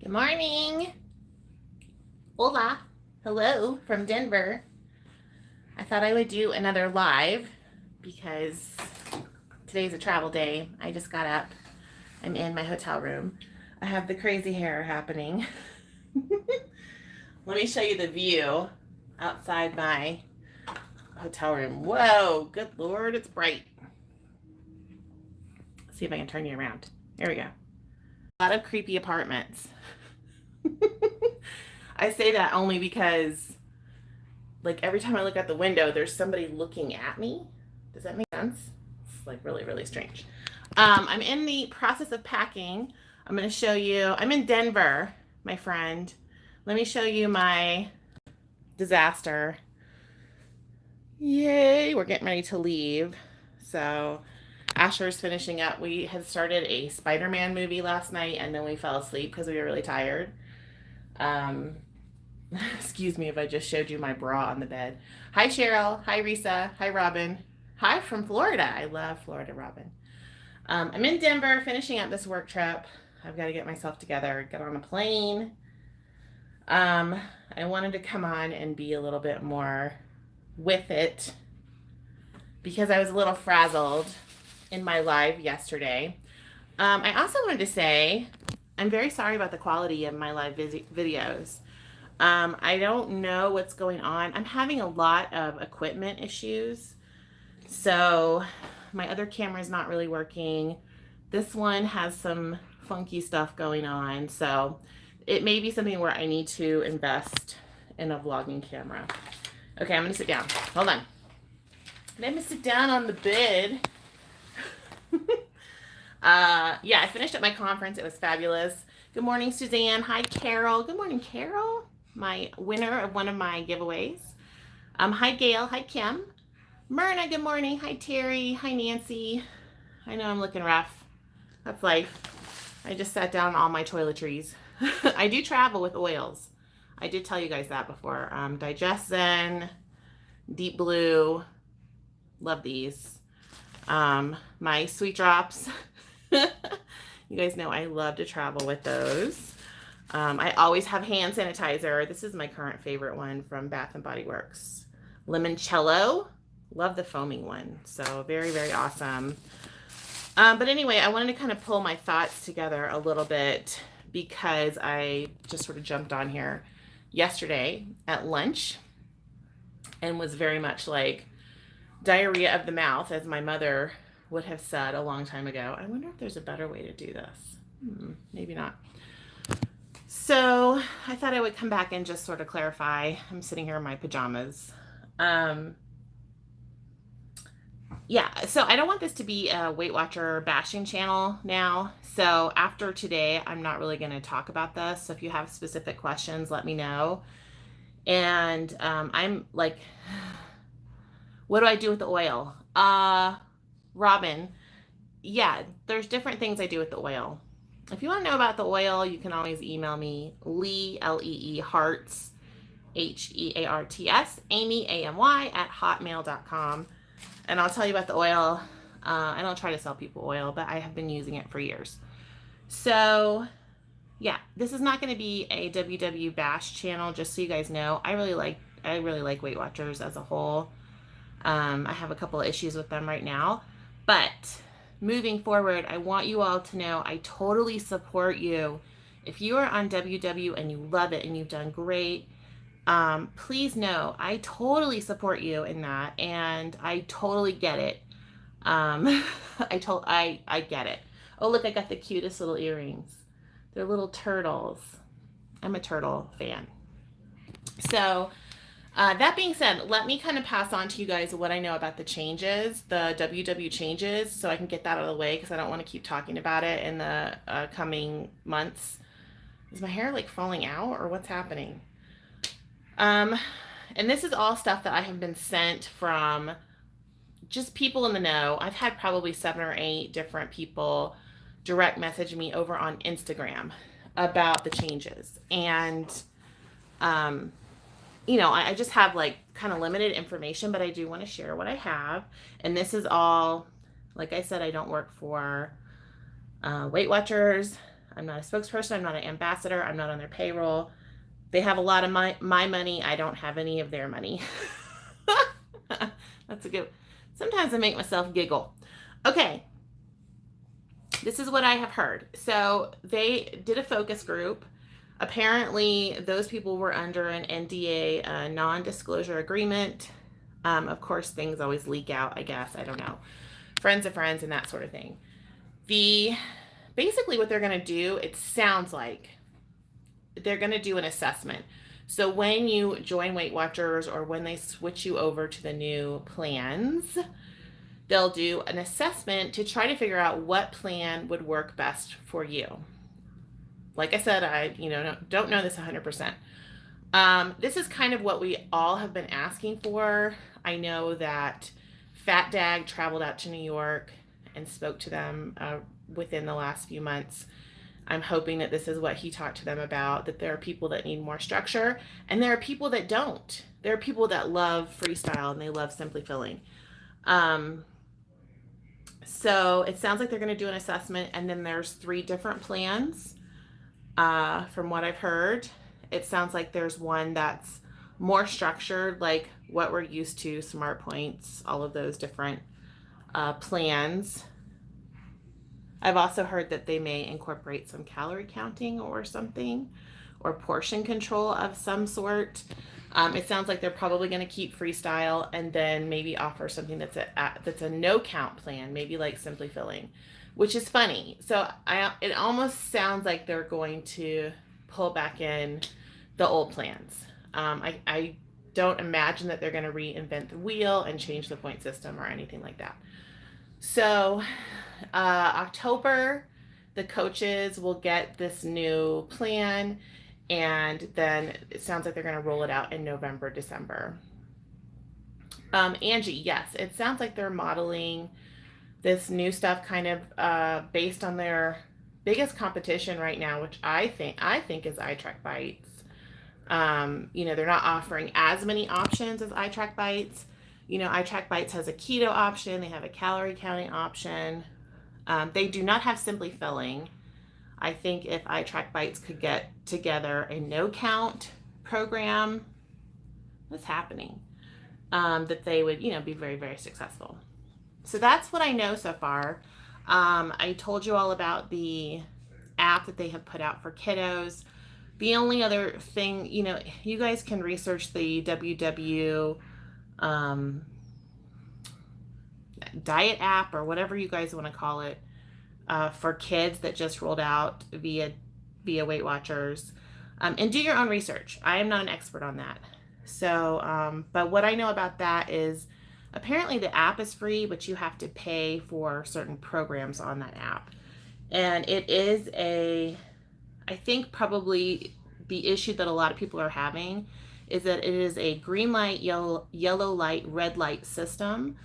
Good morning. Hola. Hello from Denver. I thought I would do another live because today's a travel day. I just got up. I'm in my hotel room. I have the crazy hair happening. Let me show you the view outside my hotel room. Whoa, good Lord, it's bright. Let's see if I can turn you around. There we go. A lot of creepy apartments. I say that only because like every time I look out the window, there's somebody looking at me. Does that make sense? It's like really, really strange. I'm in the process of packing. I'm going to show you. I'm in Denver, my friend. Let me show you my disaster. Yay, we're getting ready to leave. So Asher's finishing up. We had started a Spider-Man movie last night and then we fell asleep because we were really tired. Excuse me if I just showed you my bra on the bed. Hi, Cheryl. Hi, Risa. Hi, Robin. Hi from Florida. I love Florida, Robin. I'm in Denver finishing up this work trip. I've got to get myself together, get on a plane. I wanted to come on and be a little bit more with it because I was a little frazzled in my live yesterday. I also wanted to say I'm very sorry about the quality of my live videos. I don't know what's going on. I'm having a lot of equipment issues. So my other camera is not really working. This one has some funky stuff going on. So it may be something where I need to invest in a vlogging camera. Okay, I'm gonna sit down. Hold on. Let me sit down on the bed. Yeah, I finished at my conference. It was fabulous. Good morning, Suzanne. Hi, Carol. Good morning, Carol. My winner of one of my giveaways. Hi, Gail. Hi, Kim. Myrna, good morning. Hi, Terry. Hi, Nancy. I know I'm looking rough. That's life. I just sat down on all my toiletries. I do travel with oils. I did tell you guys that before. Digest Zen, Deep Blue. Love these. My Sweet Drops. You guys know I love to travel with those. I always have hand sanitizer. This is my current favorite one from Bath and Body Works. Limoncello. Love the foaming one. So very, very awesome. But anyway, I wanted to kind of pull my thoughts together a little bit because I just sort of jumped on here yesterday at lunch and was very much like diarrhea of the mouth, as my mother would have said a long time ago. I wonder if there's a better way to do this. Maybe not. So I thought I would come back and just sort of clarify. I'm sitting here in my pajamas. Yeah, so I don't want this to be a Weight Watcher bashing channel now. So after today, I'm not really going to talk about this. So if you have specific questions, let me know. And I'm like, what do I do with the oil? Robin, yeah, there's different things I do with the oil. If you want to know about the oil, you can always email me, Lee, Lee, Hearts, Hearts, Amy, AMY, @hotmail.com. And I'll tell you about the oil. I don't try to sell people oil, but I have been using it for years. So yeah, this is not going to be a WW bash channel, just so you guys know. I really like Weight Watchers as a whole. I have a couple of issues with them right now, but moving forward, I want you all to know I totally support you. If you are on WW and you love it and you've done great, please know I totally support you in that, and I totally get it. I get it. Oh, look, I got the cutest little earrings. They're little turtles. I'm a turtle fan. So that being said, let me kind of pass on to you guys what I know about the changes, the WW changes, so I can get that out of the way because I don't want to keep talking about it in the coming months. Is my hair like falling out or what's happening? And this is all stuff that I have been sent from just people in the know. I've had probably 7 or 8 different people direct message me over on Instagram about the changes. And you know, I just have like kind of limited information, but I do want to share what I have. And this is all, like I said, I don't work for Weight Watchers. I'm not a spokesperson. I'm not an ambassador. I'm not on their payroll. They have a lot of my money. I don't have any of their money. That's a good. Sometimes I make myself giggle. Okay. This is what I have heard. So they did a focus group. Apparently, those people were under an NDA, a non-disclosure agreement. Of course, things always leak out, I guess. I don't know. Friends of friends and that sort of thing. Basically what they're going to do, it sounds like they're going to do an assessment. So when you join Weight Watchers or when they switch you over to the new plans, they'll do an assessment to try to figure out what plan would work best for you. Like I said, I don't know this 100%. This is kind of what we all have been asking for. I know that Fat Dag traveled out to New York and spoke to them within the last few months. I'm hoping that this is what he talked to them about, that there are people that need more structure and there are people that don't. There are people that love freestyle and they love Simply Filling. So it sounds like they're going to do an assessment, and then there's 3 different plans. From what I've heard, it sounds like there's one that's more structured, like what we're used to, Smart Points, all of those different plans. I've also heard that they may incorporate some calorie counting or something, or portion control of some sort. It sounds like they're probably going to keep freestyle and then maybe offer something that's a no count plan, maybe like Simply Filling, which is funny. So it almost sounds like they're going to pull back in the old plans. I don't imagine that they're going to reinvent the wheel and change the point system or anything like that. So October, the coaches will get this new plan, and then it sounds like they're going to roll it out in November, December. Angie, yes, it sounds like they're modeling this new stuff kind of based on their biggest competition right now, which I think is iTrack Bites. They're not offering as many options as iTrack Bites. iTrack Bites has a keto option. They have a calorie counting option. They do not have Simply Filling. I think if iTrack Bites could get together a no count program, what's happening, that they would, be very, very successful. So that's what I know so far. I told you all about the app that they have put out for kiddos. The only other thing, you guys can research the WW diet app or whatever you guys want to call it for kids that just rolled out via Weight Watchers, and do your own research. I am not an expert on that. So, but what I know about that is apparently the app is free, but you have to pay for certain programs on that app. And it is I think probably the issue that a lot of people are having is that it is a green light, yellow light, red light system.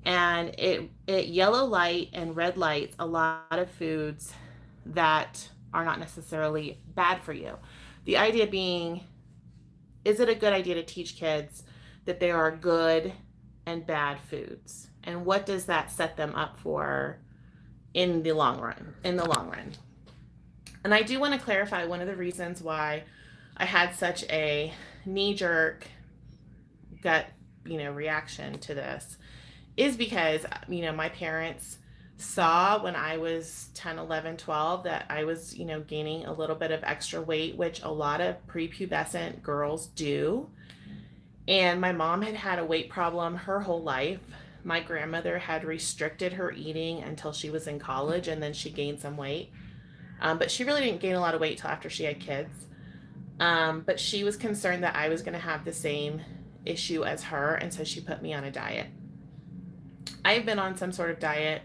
And it yellow light and red lights a lot of foods that are not necessarily bad for you. The idea being, is it a good idea to teach kids that there are good and bad foods? And what does that set them up for in the long run? And I do want to clarify one of the reasons why I had such a knee-jerk gut, reaction to this is because, my parents saw when I was 10, 11, 12 that I was, gaining a little bit of extra weight, which a lot of prepubescent girls do. And my mom had had a weight problem her whole life. My grandmother had restricted her eating until she was in college, and then she gained some weight. But she really didn't gain a lot of weight till after she had kids. But she was concerned that I was going to have the same issue as her, and so she put me on a diet. I've been on some sort of diet,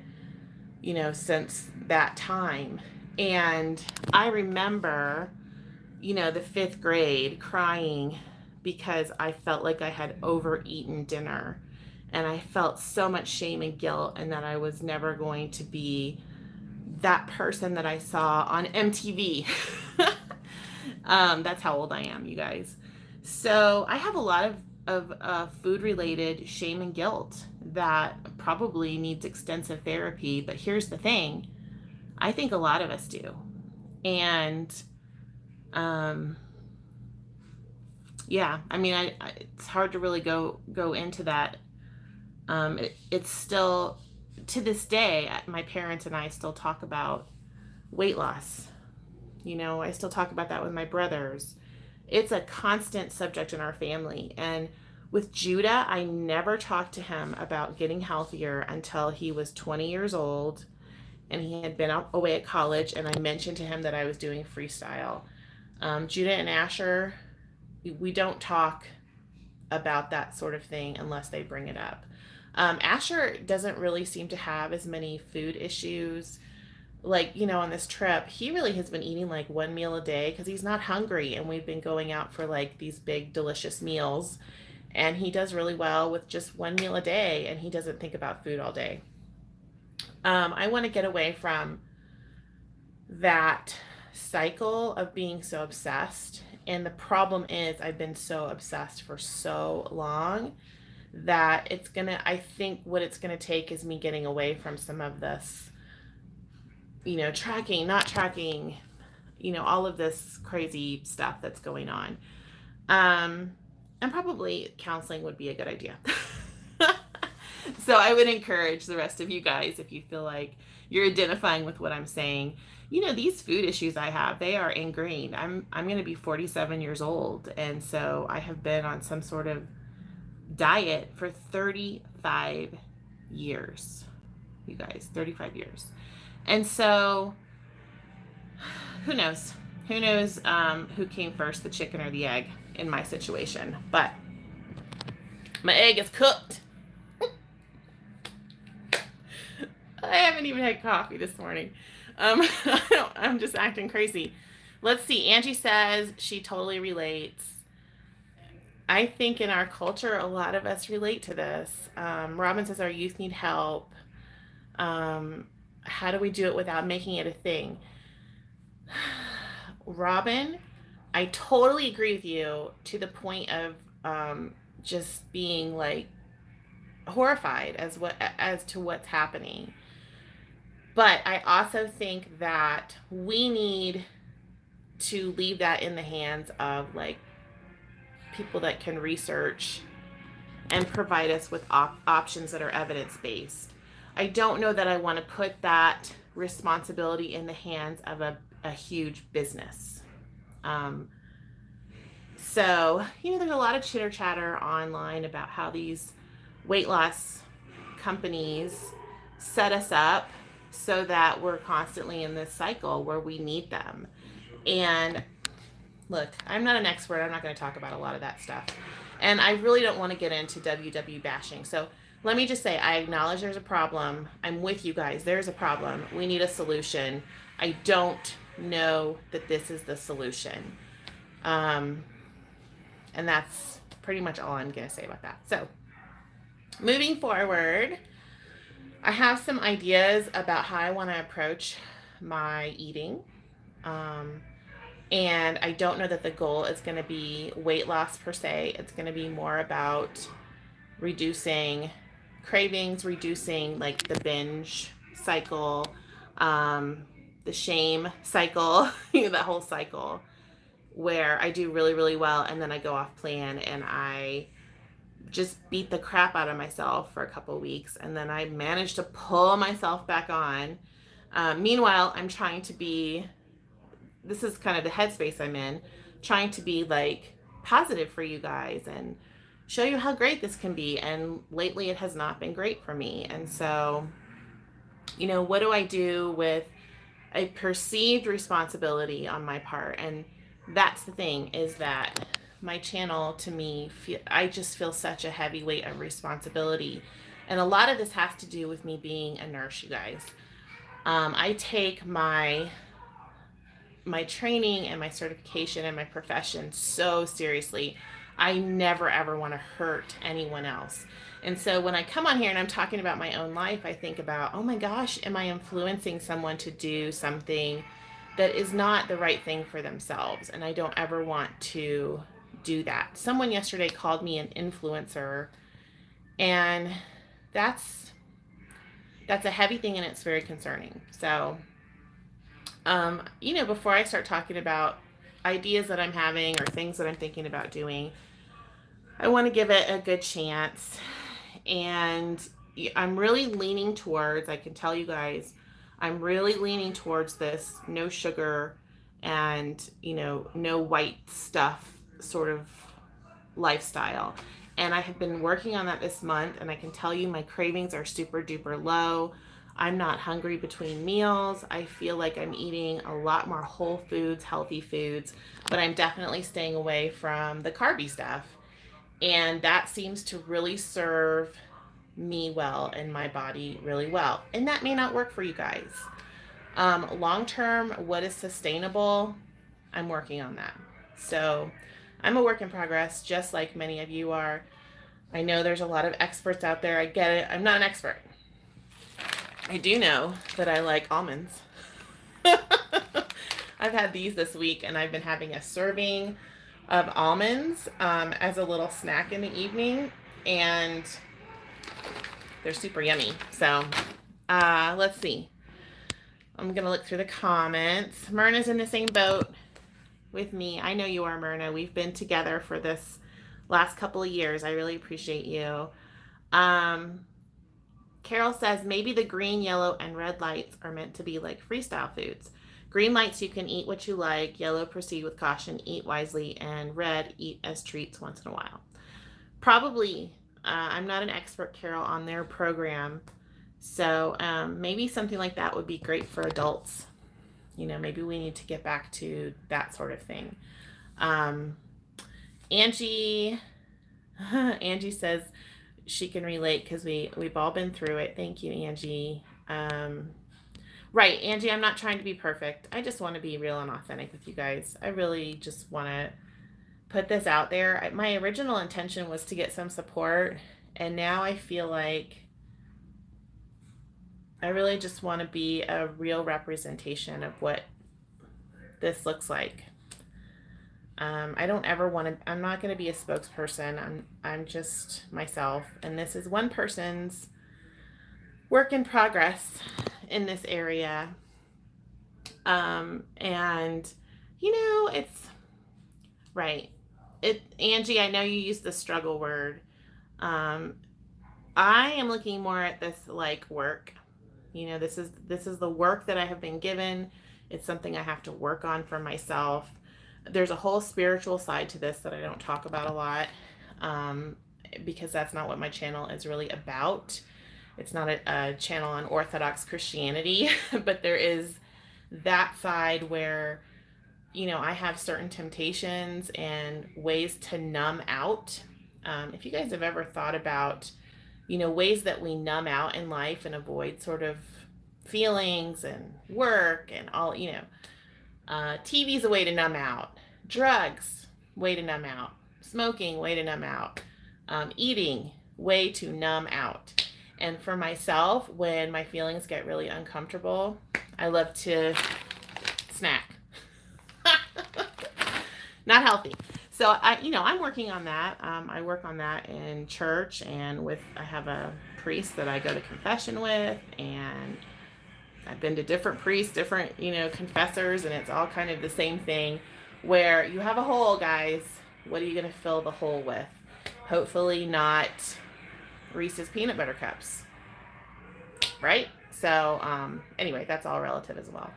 since that time. And I remember, the 5th grade crying because I felt like I had overeaten dinner. And I felt so much shame and guilt, and that I was never going to be that person that I saw on MTV. That's how old I am, you guys. So I have a lot of food-related shame and guilt that probably needs extensive therapy. But here's the thing. I think a lot of us do. And yeah, I mean, it's hard to really go into that. It's still, to this day, my parents and I still talk about weight loss. You know, I still talk about that with my brothers. It's a constant subject in our family. And with Judah, I never talked to him about getting healthier until he was 20 years old and he had been away at college. And I mentioned to him that I was doing freestyle. Judah and Asher, we don't talk about that sort of thing unless they bring it up. Asher doesn't really seem to have as many food issues. Like, you know, on this trip, he really has been eating like one meal a day because he's not hungry. And we've been going out for like these big, delicious meals. And he does really well with just one meal a day. And he doesn't think about food all day. I want to get away from that cycle of being so obsessed. And the problem is, I've been so obsessed for so long that I think what it's gonna take is me getting away from some of this, you know, tracking, not tracking, you know, all of this crazy stuff that's going on. And probably counseling would be a good idea. So I would encourage the rest of you guys, if you feel like you're identifying with what I'm saying, you know, these food issues I have, they are ingrained. I'm going to be 47 years old. And so I have been on some sort of diet for 35 years, you guys, 35 years. And so who knows who came first, the chicken or the egg in my situation, but my egg is cooked. I haven't even had coffee this morning. I'm just acting crazy. Let's see. Angie says she totally relates. I think in our culture, a lot of us relate to this. Robin says our youth need help. How do we do it without making it a thing? Robin, I totally agree with you to the point of just being like horrified as to what's happening. But I also think that we need to leave that in the hands of like people that can research and provide us with options that are evidence-based. I don't know that I want to put that responsibility in the hands of a huge business. So, you know, there's a lot of chitter chatter online about how these weight loss companies set us up so that we're constantly in this cycle where we need them. And look, I'm not an expert. I'm not going to talk about a lot of that stuff. And I really don't want to get into WW bashing. So let me just say, I acknowledge there's a problem. I'm with you guys. There's a problem. We need a solution. I don't know that this is the solution. And that's pretty much all I'm going to say about that. So moving forward, I have some ideas about how I want to approach my eating. And I don't know that the goal is going to be weight loss per se. It's going to be more about reducing cravings, reducing like the binge cycle, the shame cycle, that whole cycle where I do really, really well and then I go off plan and I just beat the crap out of myself for a couple of weeks and then I manage to pull myself back on. Meanwhile, I'm trying to be, this is kind of the headspace I'm in, trying to be like positive for you guys and show you how great this can be. And lately it has not been great for me. And so, you know, what do I do with a perceived responsibility on my part? And that's the thing, is that my channel, to me, I just feel such a heavy weight of responsibility. And a lot of this has to do with me being a nurse, you guys. I take my training and my certification and my profession so seriously. I never ever want to hurt anyone else. And so when I come on here and I'm talking about my own life, I think about, oh my gosh, am I influencing someone to do something that is not the right thing for themselves? And I don't ever want to do that. Someone yesterday called me an influencer, and that's a heavy thing and it's very concerning. So Before I start talking about ideas that I'm having or things that I'm thinking about doing, I want to give it a good chance. And I'm really leaning towards, I can tell you guys, I'm really leaning towards this no sugar and, no white stuff sort of lifestyle. And I have been working on that this month, and I can tell you my cravings are super duper low. I'm not hungry between meals. I feel like I'm eating a lot more whole foods, healthy foods, but I'm definitely staying away from the carby stuff. And that seems to really serve me well and my body really well. And that may not work for you guys. Long term, what is sustainable? I'm working on that. So I'm a work in progress, just like many of you are. I know there's a lot of experts out there. I get it. I'm not an expert. I do know that I like almonds. I've had these this week, and I've been having a serving of almonds as a little snack in the evening, and they're super yummy. So let's see. I'm going to look through the comments. Myrna's in the same boat with me. I know you are, Myrna. We've been together for this last couple of years. I really appreciate you. Carol says maybe the green, yellow, and red lights are meant to be like freestyle foods. Green lights, you can eat what you like. Yellow, proceed with caution, eat wisely. And red, eat as treats once in a while. Probably. I'm not an expert, Carol, on their program. So maybe something like that would be great for adults. Maybe we need to get back to that sort of thing. Angie says she can relate because we've all been through it. Thank you, Angie. Right, Angie, I'm not trying to be perfect. I just want to be real and authentic with you guys. I really just want to put this out there. My original intention was to get some support, and now I feel like I really just want to be a real representation of what this looks like. I don't ever want to, I'm not going to be a spokesperson. I'm just myself. And this is one person's work in progress in this area. And it's right. Angie, I know you use the struggle word. I am looking more at this like work. This is the work that I have been given. It's something I have to work on for myself. There's a whole spiritual side to this that I don't talk about a lot, because that's not what my channel is really about. It's not a channel on Orthodox Christianity, but there is that side where, I have certain temptations and ways to numb out. If you guys have ever thought about, ways that we numb out in life and avoid sort of feelings and work and all, TV's a way to numb out. Drugs, way to numb out. Smoking, way to numb out. Eating, way to numb out. And for myself, when my feelings get really uncomfortable, I love to snack. Not healthy. So I'm working on that. I work on that in church, and I have a priest that I go to confession with, and I've been to different priests, different, confessors, and it's all kind of the same thing where you have a hole, guys. What are you going to fill the hole with? Hopefully not Reese's peanut butter cups, right? So anyway, that's all relative as well.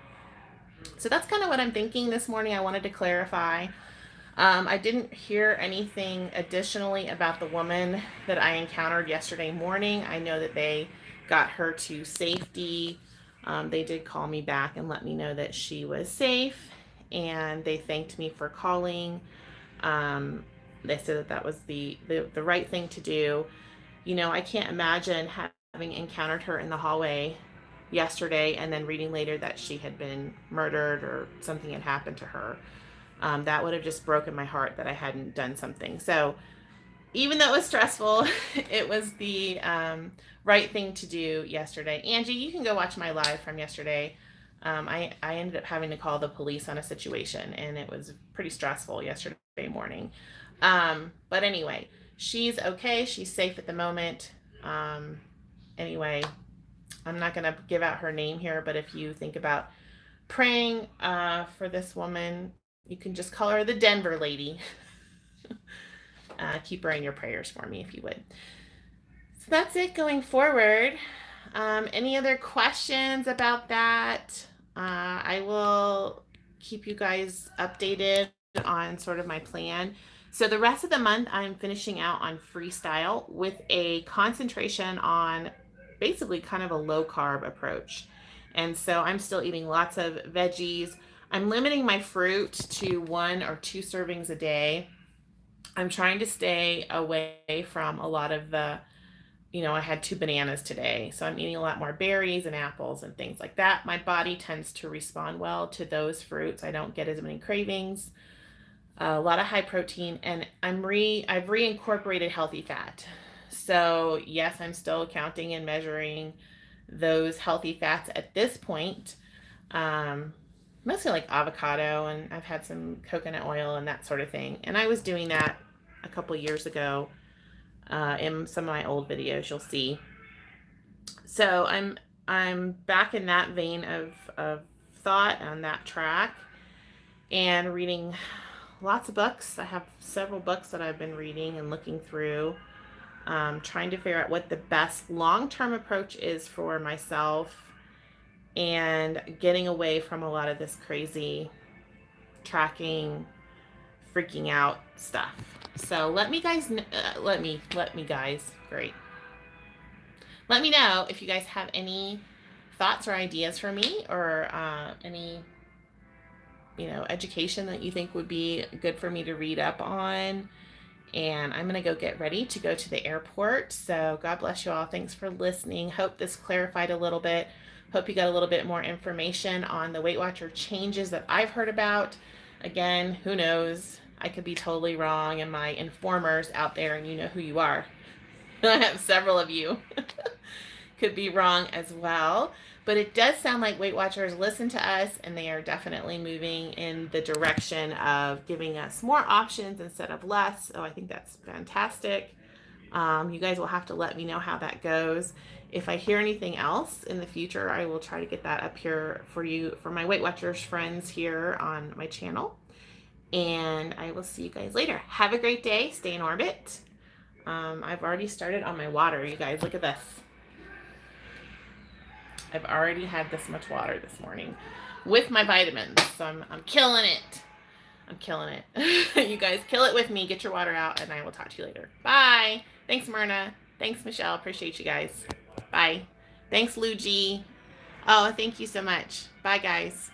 So that's kind of what I'm thinking this morning. I wanted to clarify. I didn't hear anything additionally about the woman that I encountered yesterday morning. I know that they got her to safety. They did call me back and let me know that she was safe, and they thanked me for calling. They said that was the right thing to do. I can't imagine having encountered her in the hallway yesterday and then reading later that she had been murdered or something had happened to her. That would have just broken my heart that I hadn't done something. So even though it was stressful, it was the right thing to do yesterday. Angie, you can go watch my live from yesterday. I ended up having to call the police on a situation, and it was pretty stressful yesterday morning. But anyway, she's okay. She's safe at the moment. Anyway, I'm not going to give out her name here, but if you think about praying for this woman. You can just call her the Denver lady. Keep her in your prayers for me if you would. So that's it going forward. Any other questions about that? I will keep you guys updated on sort of my plan. So the rest of the month, I'm finishing out on Freestyle with a concentration on basically kind of a low carb approach. And so I'm still eating lots of veggies. I'm limiting my fruit to 1 or 2 servings a day. I'm trying to stay away from a lot of the, I had 2 bananas today. So I'm eating a lot more berries and apples and things like that. My body tends to respond well to those fruits. I don't get as many cravings. A lot of high protein, and I've reincorporated healthy fat. So yes, I'm still counting and measuring those healthy fats at this point. Mostly like avocado, and I've had some coconut oil and that sort of thing. And I was doing that a couple years ago. In some of my old videos, you'll see. So I'm back in that vein of thought on that track, and reading lots of books. I have several books that I've been reading and looking through, trying to figure out what the best long-term approach is for myself, and getting away from a lot of this crazy tracking, freaking out stuff. So let me guys, great. Let me know if you guys have any thoughts or ideas for me, or any education that you think would be good for me to read up on. And I'm going to go get ready to go to the airport. So God bless you all. Thanks for listening. Hope this clarified a little bit. Hope you got a little bit more information on the Weight Watcher changes that I've heard about. Again, who knows? I could be totally wrong, and my informers out there, and you know who you are. I have several of you. Could be wrong as well. But it does sound like Weight Watchers listen to us, and they are definitely moving in the direction of giving us more options instead of less. So I think that's fantastic. You guys will have to let me know how that goes. If I hear anything else in the future, I will try to get that up here for you, for my Weight Watchers friends here on my channel. And I will see you guys later. Have a great day. Stay in orbit. I've already started on my water, you guys. Look at this. I've already had this much water this morning with my vitamins. So I'm killing it. I'm killing it. You guys kill it with me. Get your water out, and I will talk to you later. Bye. Thanks, Myrna. Thanks, Michelle. Appreciate you guys. Bye. Thanks, Luigi. Oh, thank you so much. Bye, guys.